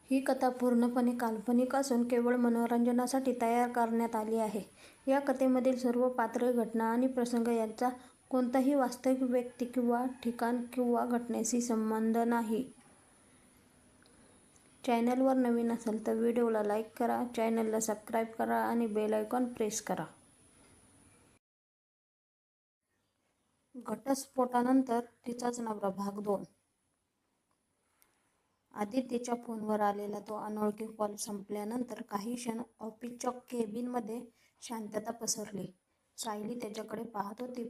ही कथा पूर्णपणे काल्पनिक असून केवळ मनोरंजनासाठी तयार करण्यात आली आहे. या कथेमधील सर्व पात्रे, घटना आणि प्रसंग यांचा कोणताही वास्तविक व्यक्ती किंवा ठिकाण किंवा घटनेशी संबंध नाही. चॅनलवर नवीन असाल तर व्हिडिओला लाईक करा, चॅनलला सबस्क्राईब करा आणि बेल आयकॉन प्रेस करा. घटस्फोटानंतर तिचाच नवरा भाग 2. आदित्यच्या फोनवर आलेला तो अनोळखी कॉल संपल्यानंतर काही क्षण ऑफिसच्या केबिनमध्ये शांतता पसरली. सायली त्याच्याकडे पाहत होती.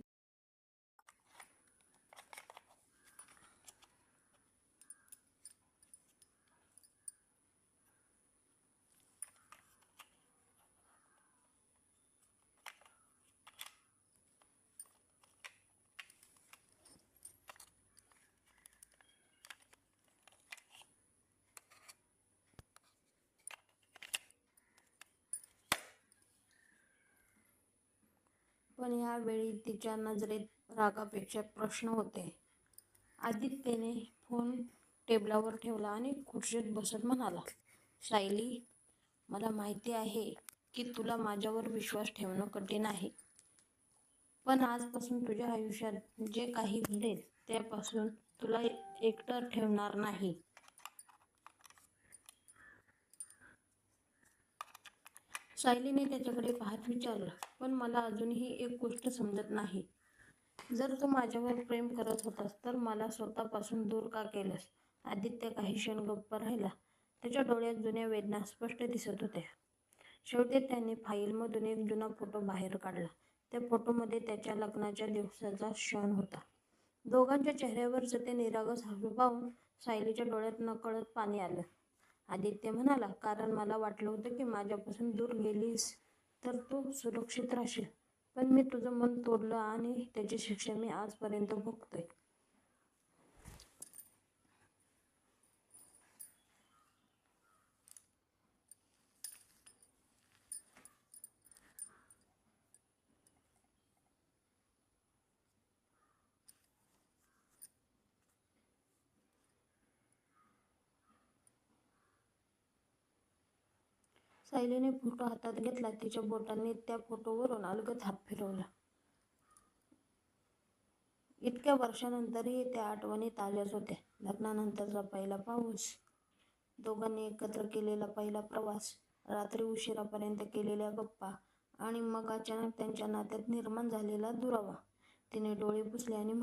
पण यावेळी तिच्या नजरेत रागापेक्षा प्रश्न होते. आदित्यने फोन टेबलावर ठेवला आणि खुर्चीत बसत म्हणाला, सायली, मला माहिती आहे की तुला माझ्यावर विश्वास ठेवणं कठीण आहे. पण आजपासून तुझ्या आयुष्यात जे काही घडेल त्यापासून तुला एकटं ठेवणार नाही. सायलीने त्याच्याकडे पाहत विचारलं, पण मला अजूनही एक गोष्ट समजत नाही. जर तू माझ्यावर प्रेम करत होतास तर मला स्वतःपासून दूर का केलंस? आदित्य काही क्षण गप्प राहिला. त्याच्या डोळ्यात जुन्या वेदना स्पष्ट दिसत होत्या. शेवटी त्याने फाईलमधून एक जुना फोटो बाहेर काढला. त्या फोटोमध्ये त्याच्या लग्नाच्या दिवसाचा क्षण होता. दोघांच्या चेहऱ्यावरचं ते निरागस हास्य पाहून सायलीच्या डोळ्यात नकळत पाणी आलं. आदित्य म्हणाला, कारण मला वाटलं होतं की माझ्यापासून दूर गेलीस तर तू सुरक्षित राहशील. पण मी तुझं मन तोडलं आणि त्याची शिक्षा मी आजपर्यंत भोगतोय. सायलीने फोटो हातात घेतला. तिच्या बोटांनी त्या फोटोवरून अलगद हात फिरवला. इतक्या वर्षांनंतरही त्या आठवणी ताज्याच होत्या. लग्नानंतरचा पहिला पाऊस, दोघांनी एकत्र केलेला पहिला प्रवास, रात्री उशिरापर्यंत केलेल्या गप्पा आणि मग अचानक त्यांच्या नात्यात निर्माण झालेला दुरावा. तिने डोळे पुसले आणि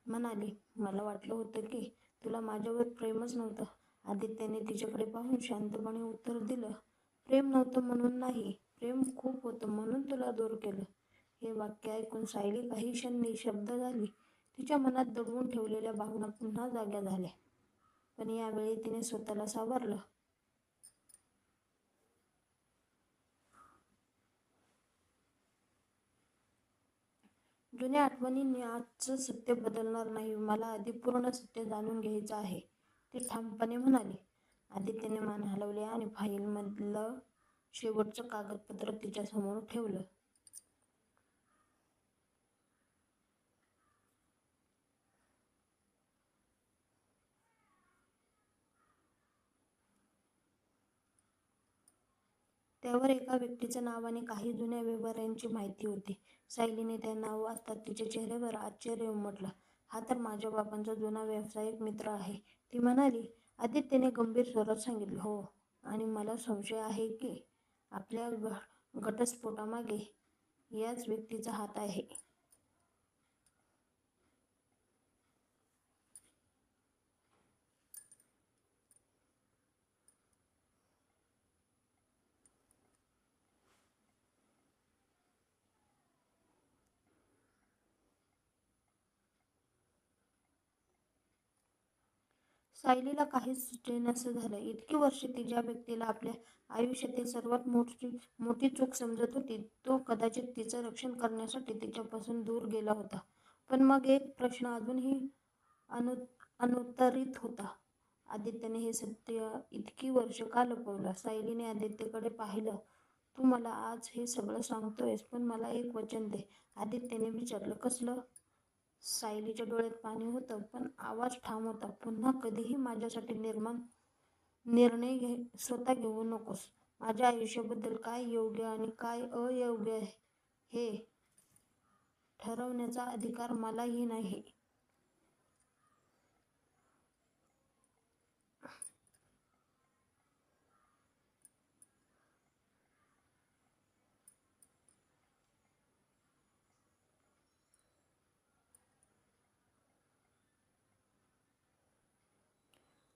म्हणाली, मला वाटलं होतं की तुला माझ्यावर प्रेमच नव्हतं. आदित्यने तिच्याकडे पाहून शांतपणे उत्तर दिलं, प्रेम नव्हतं म्हणून नाही, प्रेम खूप होतं म्हणून तुला दूर केलं. हे वाक्य ऐकून सायली काही क्षण निशब्द झाली. तिच्या मनात दडवून ठेवलेल्या भावना पुन्हा जाग्या झाल्या. पण यावेळी तिने स्वतःला सावरलं. जुन्या आठवणींनी आजचं सत्य बदलणार नाही. मला आधी पूर्ण सत्य जाणून घ्यायचं आहे, ती ठामपणे म्हणाली. आदित्यने मान हलवली आणि फाईलमधलं शेवटचं कागदपत्र तिच्यासमोर ठेवलं. त्यावर एका व्यक्तीचं नाव आणि काही जुन्या व्यवहारांची माहिती होती. सायलीने ते नाव वाचताच तिच्या चेहऱ्यावर आश्चर्य उमटलं. हा तर माझ्या बाबांचा जुना व्यावसायिक मित्र आहे, ती म्हणाली. आदित्यने गंभीर स्वरात सांगितलं, हो, आणि मला संशय आहे की आपल्या घटस्फोटामागे याच व्यक्तीचा हात आहे. सायलीला काहीच सुचेनासं झालं. इतकी वर्षे ती ज्या व्यक्तीला आपल्या आयुष्यातील सर्वात मोठी चूक समजत होती, तो कदाचित तिचं रक्षण करण्यासाठी तिच्यापासून दूर गेला होता. पण मग एक प्रश्न अजूनही अनुत्तरित होता. आदित्यने हे सत्य इतकी वर्ष का लपवलं? सायलीने आदित्यकडे पाहिलं. तू मला आज हे सगळं सांगतोयस, पण मला एक वचन दे, आदित्यने विचारलं. कसलं? सायलीच्या डोळ्यात पाणी होतं, पण आवाज ठाम होता. पुन्हा कधीही माझ्यासाठी स्वतः घेऊ नकोस. माझ्या आयुष्याबद्दल काय योग्य आणि काय अयोग्य हे ठरवण्याचा अधिकार मलाही नाही.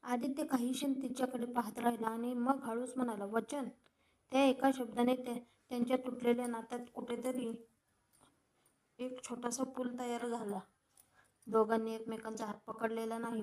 आदित्य काही क्षण तिच्याकडे पाहत राहिला आणि मग हळूच म्हणाला, वचन. त्या एका शब्दाने त्यांच्या तुटलेल्या नात्यात कुठेतरी एक छोटासा पूल तयार झाला. दोघांनी एकमेकांचा हात पकडलेला नाही,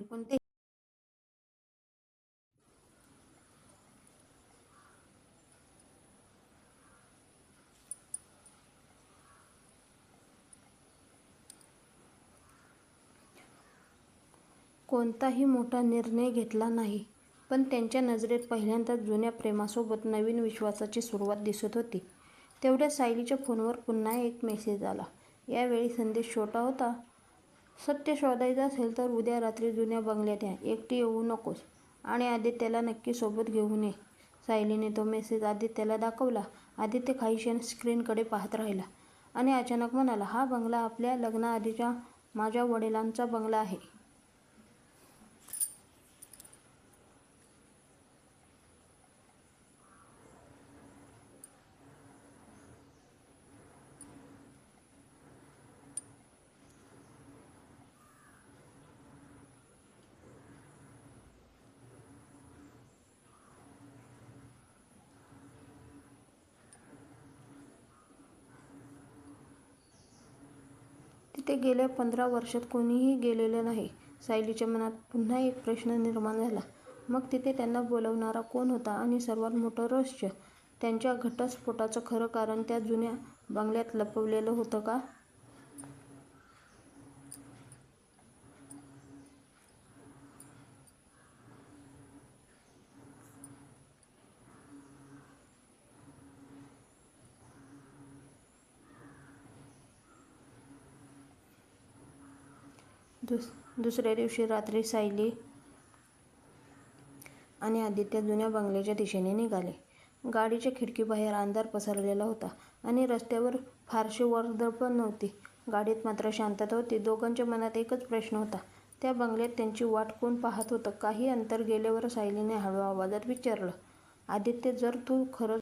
कोणताही मोठा निर्णय घेतला नाही. पण त्यांच्या नजरेत पहिल्यांदाच जुन्या प्रेमासोबत नवीन विश्वासाची सुरुवात दिसत होती. तेवढ्यात सायलीच्या फोनवर पुन्हा एक मेसेज आला. यावेळी संदेश छोटा होता. सत्य शोधायचं असेल तर उद्या रात्री जुन्या बंगल्यात या. एकटी येऊ नकोस आणि आदित्यला नक्की सोबत घेऊन ये. सायलीने तो मेसेज आदित्यला दाखवला. आदित्य काही क्षण स्क्रीनकडे पाहत राहिला आणि अचानक म्हणाला, हा बंगला आपल्या लग्नाआधीच्या माझ्या वडिलांचा बंगला आहे. तिथे गेल्या 15 वर्षात कोणीही गेलेलं नाही. सायलीच्या मनात पुन्हा एक प्रश्न निर्माण झाला. मग तिथे त्यांना बोलावणारा कोण होता? आणि सर्वात मोठं रहस्य, त्यांच्या घटस्फोटाचं खरं कारण त्या जुन्या बंगल्यात लपवलेलं होतं का? दुसऱ्या दिवशी रात्री सायली आणि आदित्य जुन्या बंगल्याच्या दिशेने निघाले. गाडीच्या खिडकीबाहेर अंधार पसरलेला होता आणि रस्त्यावर फारशी वर्दळ पण नव्हती. गाडीत मात्र शांतता होती. दोघांच्या मनात एकच प्रश्न होता, त्या बंगल्यात त्यांची वाट कोण पाहत होतं? काही अंतर गेल्यावर सायलीने हळू आवाजात विचारलं, आदित्य, जर तू खरंच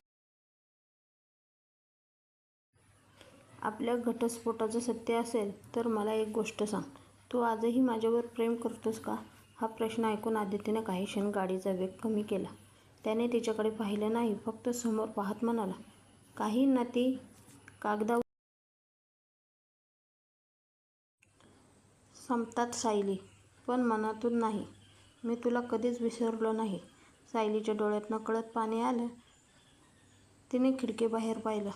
आपल्या घटस्फोटाचं सत्य असेल तर मला एक गोष्ट सांग, तू आजही माझ्यावर प्रेम करतोस का? हा प्रश्न ऐकून आदित्यने काही क्षण गाडीचा वेग कमी केला. त्याने तिच्याकडे पाहिलं नाही, फक्त समोर पाहत म्हणाला, काही नाती कागदावर संपतात सायली, पण मनातून नाही. मी तुला कधीच विसरलो नाही. सायलीच्या डोळ्यात नकळत पाणी आलं. तिने खिडकीबाहेर पाहिलं.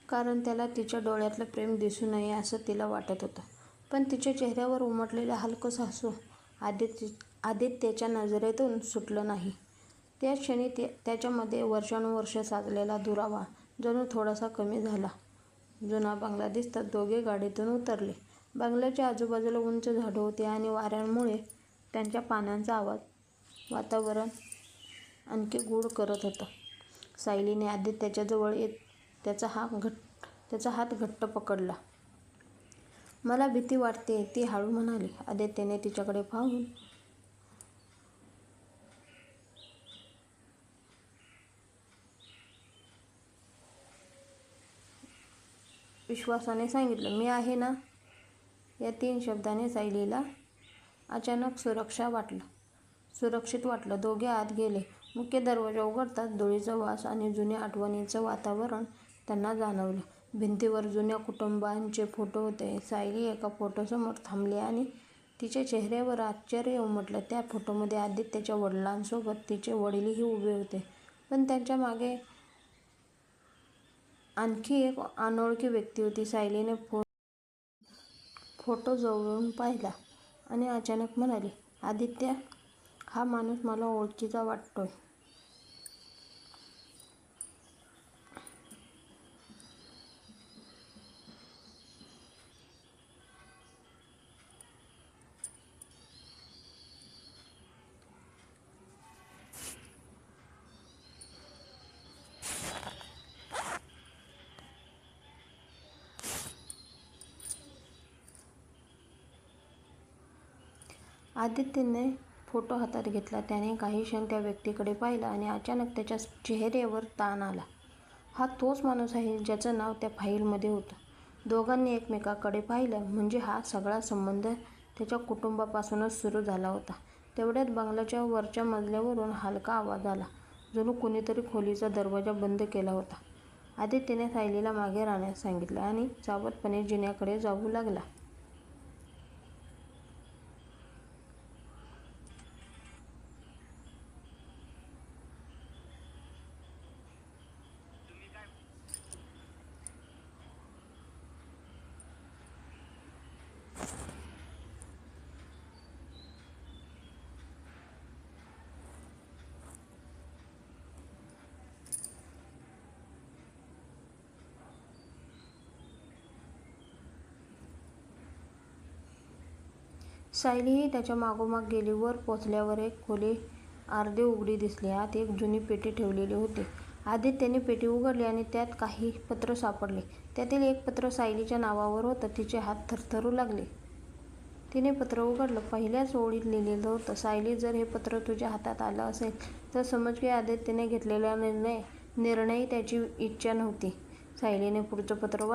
कारण त्याला तिच्या डोळ्यातलं प्रेम दिसू नये असं तिला वाटत होतं. पण तिच्या चेहऱ्यावर उमटलेलं हलकंसं हसू आदित्यच्या नजरेतून सुटलं नाही. त्याच क्षणी त्याच्यामध्ये वर्षानुवर्षे साचलेला दुरावा जणू थोडासा कमी झाला. जुना बंगला दिसताच दोघे गाडीतून उतरले. बंगल्याच्या आजूबाजूला उंच झाडं होती आणि वाऱ्यामुळे त्यांच्या पानांचा आवाज वातावरण आणखी गूढ करत होता. सायलीने आदित्यच्या जवळ येत त्याचा हात घट्ट पकडला. मला भीती वाटतेय, ती हळू म्हणाली. आदित्यने तिच्याकडे पाहून विश्वासाने सांगितलं, मी आहे ना. या 3 शब्दाने सायलीला अचानक सुरक्षित वाटलं. दोघे आत गेले. मुख्य दरवाजा उघडताच धुळीचा वास आणि जुन्या आठवणींचं वातावरण त्यांना जाणवलं. भिंतीवर जुन्या कुटुंबांचे फोटो होते. सायली एका फोटोसमोर थांबली आणि तिच्या चेहऱ्यावर आश्चर्य उमटलं. त्या फोटोमध्ये आदित्यच्या वडिलांसोबत तिचे वडीलही उभे होते, पण त्यांच्या मागे आणखी एक अनोळखी व्यक्ती होती. सायलीने फोटो जवळून पाहिला आणि अचानक म्हणाली, आदित्य, हा माणूस मला ओळखीचा वाटतोय. आदित्यने फोटो हातात घेतला. त्याने काही क्षण त्या व्यक्तीकडे पाहिला आणि अचानक त्याच्या चेहऱ्यावर ताण आला. हा तोच माणूस आहे ज्याचं नाव त्या फाईलमध्ये होतं. दोघांनी एकमेकांकडे पाहिलं. म्हणजे हा सगळा संबंध त्याच्या कुटुंबापासूनच सुरू झाला होता. तेवढ्यात बंगल्याच्या वरच्या मजल्यावरून हलका आवाज आला. जणू कुणीतरी खोलीचा दरवाजा बंद केला होता. आदित्यने सायलीला मागे राहण्यास सांगितलं आणि सावधपणे जिन्याकडे जाऊ लागला. सायलीही त्याच्या मागोमाग गेली. वर पोचल्यावर एक खोली अर्धी उघडी दिसली. आत एक जुनी पेटी ठेवलेली होती. आदित्यने पेटी उघडली आणि त्यात काही पत्र सापडले. त्यातील एक पत्र सायलीच्या नावावर होतं. तिचे हात थरथरू लागले. तिने पत्र उघडलं. पहिल्याच ओळीत लिहिलेलं होतं, सायली, जर हे पत्र तुझ्या हातात आलं असेल तर समज की आदित्यने घेतलेला निर्णय त्याची इच्छा नव्हती. सायलीने पुढचं पत्र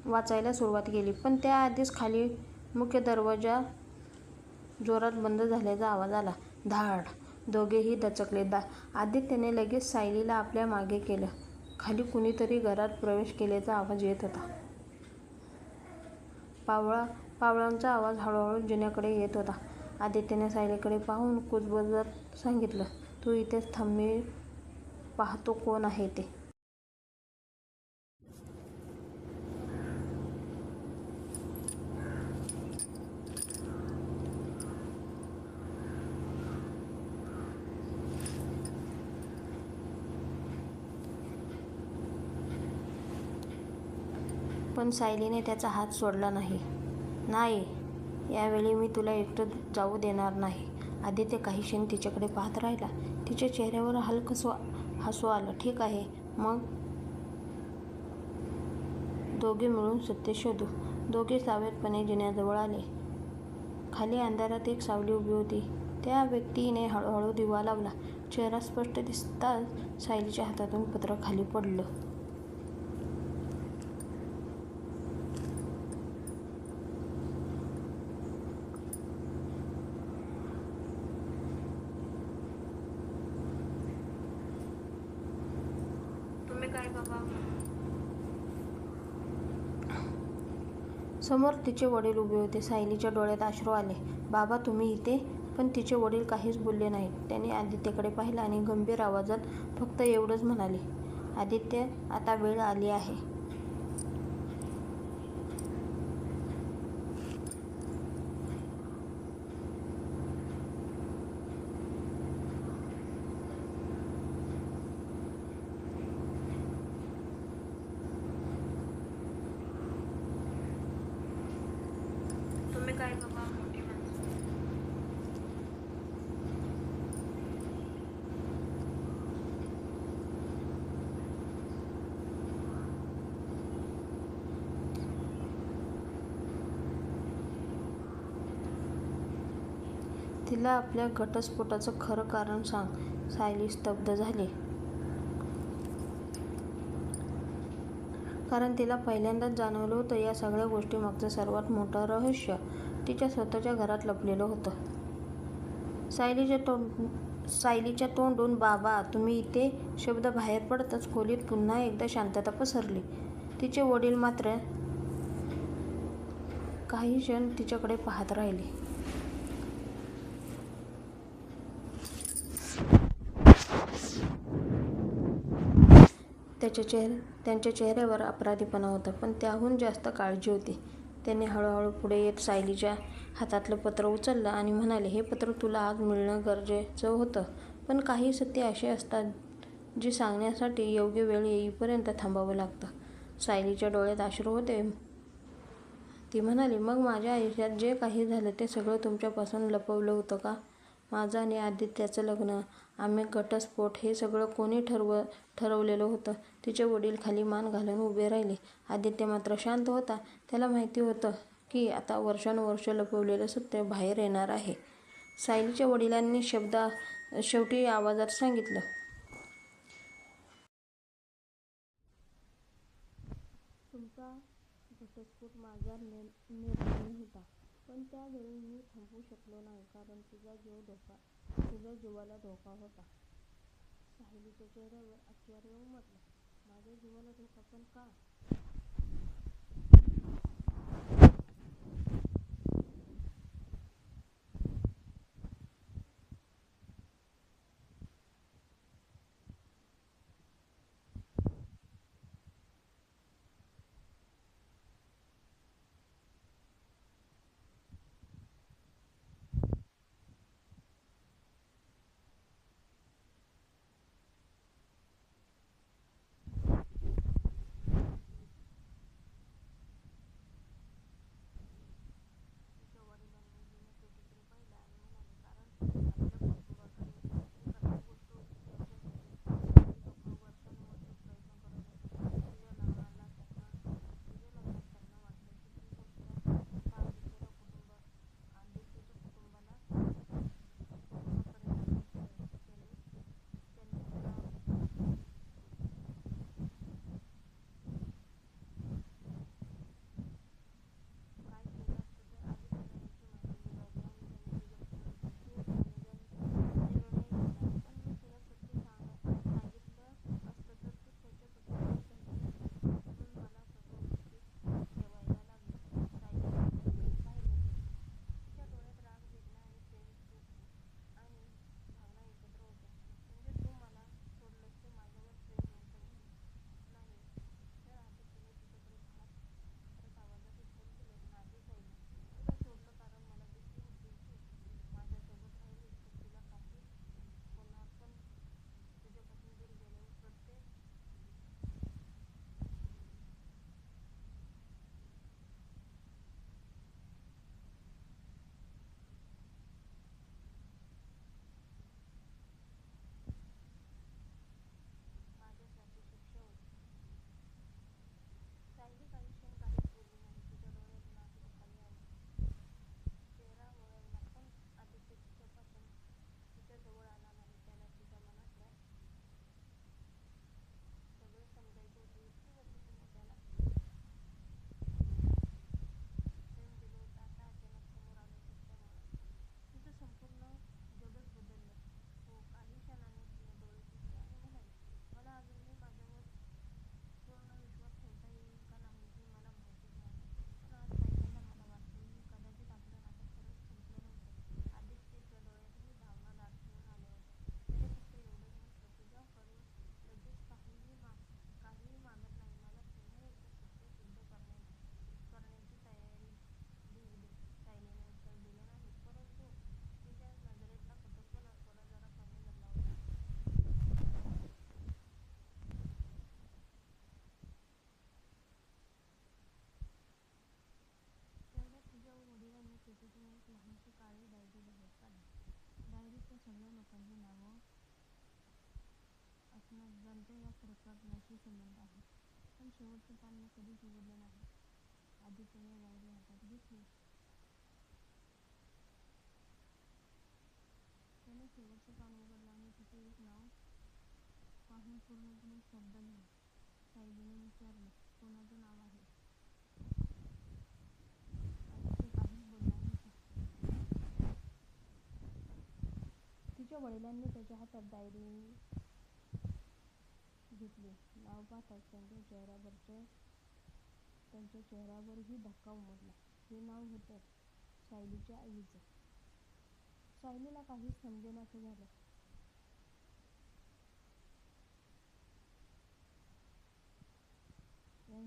वाचायला सुरुवात केली. पण त्याआधीच खाली मुख्य दरवाजा जोरात बंद झाल्याचा आवाज आला. धाड! दोघेही दचकले. आदित्यने लगेच सायलीला आपल्या मागे केलं. खाली कुणीतरी घरात प्रवेश केल्याचा आवाज येत होता. पावलांचा आवाज हळूहळू जिन्याकडे येत होता. आदित्यने सायलीकडे पाहून कुजबुजत सांगितलं, तू इथेच थांब, मी पाहतो कोण आहे ते. पण सायलीने त्याचा हात सोडला नाही. नाही, यावेळी मी तुला एकटं जाऊ देणार नाही. आदित्य काही क्षण तिच्याकडे पाहत राहिला. तिच्या चेहऱ्यावर हलकंसं हसू आलं. ठीक आहे, मग दोघे मिळून सत्य शोधू. दोघे सावधपणे जिन्याजवळ आले. खाली अंधारात एक सावली उभी होती. त्या व्यक्तीने हळूहळू दिवा लावला. चेहरा स्पष्ट दिसताच सायलीच्या हातातून पत्र खाली पडलं. काय बाबा? समोर तिचे वडील उभे होते. सायलीच्या डोळ्यात अश्रू आले. बाबा, तुम्ही इथे? पण तिचे वडील काहीच बोलले नाहीत. त्यांनी आदित्यकडे पाहिलं आणि गंभीर आवाजात फक्त एवढंच म्हणाले, आदित्य, आता वेळ आली आहे. तुम्ही काय बाबा, मोठी माणसं. तिला आपल्या घटस्फोटाचं खरं कारण सांग. सायली स्तब्ध झाली. कारण तिला पहिल्यांदाच जाणवलं होतं, या सगळ्या गोष्टीमागचं सर्वात मोठं रहस्य तिच्या स्वतःच्या घरात लपलेलं होतं. सायलीच्या तोंडून बाबा, तुम्ही इथे शब्द बाहेर पडताच खोलीत पुन्हा एकदा शांतता पसरली. तिचे वडील मात्र काही क्षण तिच्याकडे पाहत राहिले. त्यांच्या चेहऱ्यावर अपराधीपणा होता, पण त्याहून जास्त काळजी होती. त्याने हळूहळू पुढे येत सायलीच्या हातातलं पत्र उचललं आणि म्हणाले, हे पत्र तुला आज मिळणं गरजेचं होतं, पण काही सत्य अशी असतात जी सांगण्यासाठी योग्य वेळ येईपर्यंत थांबावं लागतं. सायलीच्या डोळ्यात अश्रू होते. ती म्हणाली, मग माझ्या आयुष्यात जे काही झालं ते सगळं तुमच्यापासून लपवलं होतं का? माझं आणि आदित्याचं लग्न, आम्ही घटस्फोट, हे सगळं कोणी ठरवलेलं होतं? तिचे वडील खाली मान घालून उभे राहिले. आदित्य मात्र शांत होता. त्याला माहिती होतं की आता वर्षानुवर्ष लपवलेलं सत्य बाहेर येणार आहे. सायलीच्या वडिलांनी शेवटी आवाजात सांगितलं, तुमचा घटस्फोट माझा निर्णय होता, पण त्यावेळी मी थांबवू शकलो नाही, कारण तुझ्या जीवाला धोका होता. सायलीच्या चेहऱ्यावर आश्चर्य उमटलं. माझ्या जीवाला धोका, पण का? तिच्या वडिलांनी जुन्या पेटीकडे पाहिलं आणि म्हणाले, कारण आपल्या कुटुंबाकडे एक अशी गोष्ट होती ज्याच्यासाठी काही लोक वर्षानुवर्ष प्रयत्न करत असत. तुझ्या लग्नात त्यांना वाटलं की ती गोष्ट आता आदित्यच्या कुटुंबाला पूर्ण करण्यात येत आहे. त्यांनी तुला काय केलं असतं तर आधीच त्याला याची माहिती मिळाली आणि त्याने तुझ्याबद्दल खूप निर्णय घेतला. पण मी तुला सत्य सांगितलं असतं तर तू त्याच्यापासून दूर राहिली असती, म्हणून मला सगळं गुपित ठेवायला लागलं. सायलीने आदित्यकडे पाहिले. तिच्या डोळ्यात राग, वेदना आणि प्रेम, सुख आणि भावना एकत्र होत्या. म्हणजे तू मला सोडलंस ते माझ्यावर प्रेम नव्हतं म्हणून नाही तर? आदित्यने तिच्याकडे पाहत परत आवाजात उत्तर दिले, नाही सायली, तुला सोडलं कारण मला भीती होती की माझ्यासोबत राहिलीस तर तुला काही होणार, पण तुझ्यापासून दूर गेल्यावर प्रत्येक माझ्यासाठी शिक्षा होती. सायली काही क्षण काहीच बोलली नाही. तिच्या डोळ्यातून अश्रू खाली आले. चेहरा वळवला, पण आदित्य तिच्याजवळ आला नाही. त्याला तिच्या मनातलं सगळं समजायचं होतं. इतकी वर्ष तिने त्याला प्रेम दिलं होतं, आता अचानक समोर आलं सत्यामुळं तिचं संपूर्ण जगच बदललं. हो, काही क्षणांनी तिने डोळे पुसले आणि म्हणाली, मला अजूनही माझ्यावर पूर्ण विश्वास ठेवता येईल का नाही हे मला माहीतच नाही, पण आज पहिल्यांदा मला वाटतंय की कदाचित आपलं नातं खरंच संपलं नव्हतं. आदित्यच्या डोळ्यातही भावना दाटून आल्या होत्या. त्याने फक्त एवढंच म्हटलं, तुझ्याकडून लगेच काहीही मागत नाही, मला पुन्हा एकदा सत्य सिद्ध करण्याची तयारी देऊ दे. सायलीने उत्तर दिलं नाही, परंतु तिच्या नजरेतला कठोरपणा थोडा जरा कमी झाला होता. तेवढ्यात तिच्या वडिलांनी पेटीतून एक लहानशी काळी डायरी बाहेर काढली. डायरीत त्या सगळ्या लोकांची नावं असणार ज्यांचा या प्रकरणाशी संबंध आहे, पण शेवटचं पान मी कधीच उघडलं नाही. आदित्यने डायरी हातात घेतली. त्याने शेवटचं पान उघडलं आणि तिथे एक नाव पाहून पूर्णपणे स्तब्ध झाला. सायलीने विचारलं, कोणाचं नाव आहे? आदित्य काहीच बोलला नव्हता. तिच्या वडिलांनी त्याच्या हातात डायरी घेतली. नाव पाहताच त्यांच्या चेहऱ्यावरही धक्का उमटला. हे नाव होतं सायलीच्या आईचं. सायलीला काहीच समजेनासं झालं.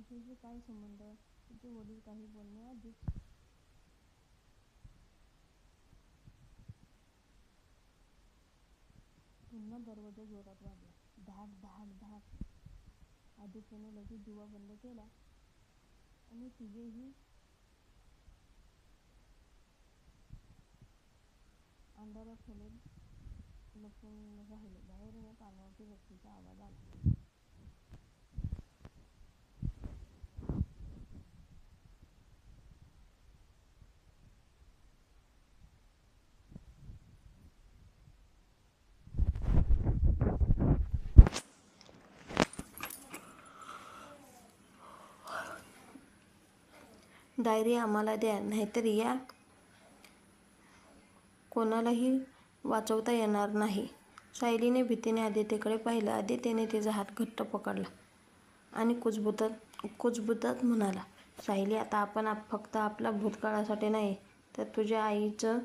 यांच्याशी काय संबंध? तिचे वडील काही बोलण्याआधीच पुन्हा दरवाजा जोरात वाजला. धाक धाक धाक. आदित्यने लगेच दिवा बंद केला आणि तिघेही अंधाऱ्या खोलीत लपून राहिले. बाहेरून एक अनोळखी व्यक्तीचा आवाज आला. डायरी आम्हाला द्या, नाहीतर या कोणालाही वाचवता येणार नाही. सायलीने भीतीने आदित्यकडे पाहिलं. आदित्यने तिचा हात घट्ट पकडला आणि कुजबुजत म्हणाला, सायली, आता आपण फक्त आपल्या भूतकाळासाठी नाही, तर तुझ्या आईचं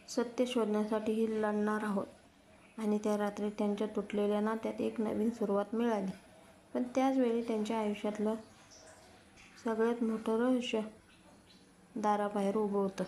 सत्य शोधण्यासाठीही लढणार आहोत. आणि त्या रात्री त्यांच्या तुटलेल्या नात्यात एक नवीन सुरुवात मिळाली. पण त्याच वेळी त्यांच्या आयुष्यातलं सगळ्यात मोठं रहस्य दाराबाहेर उभं होतं.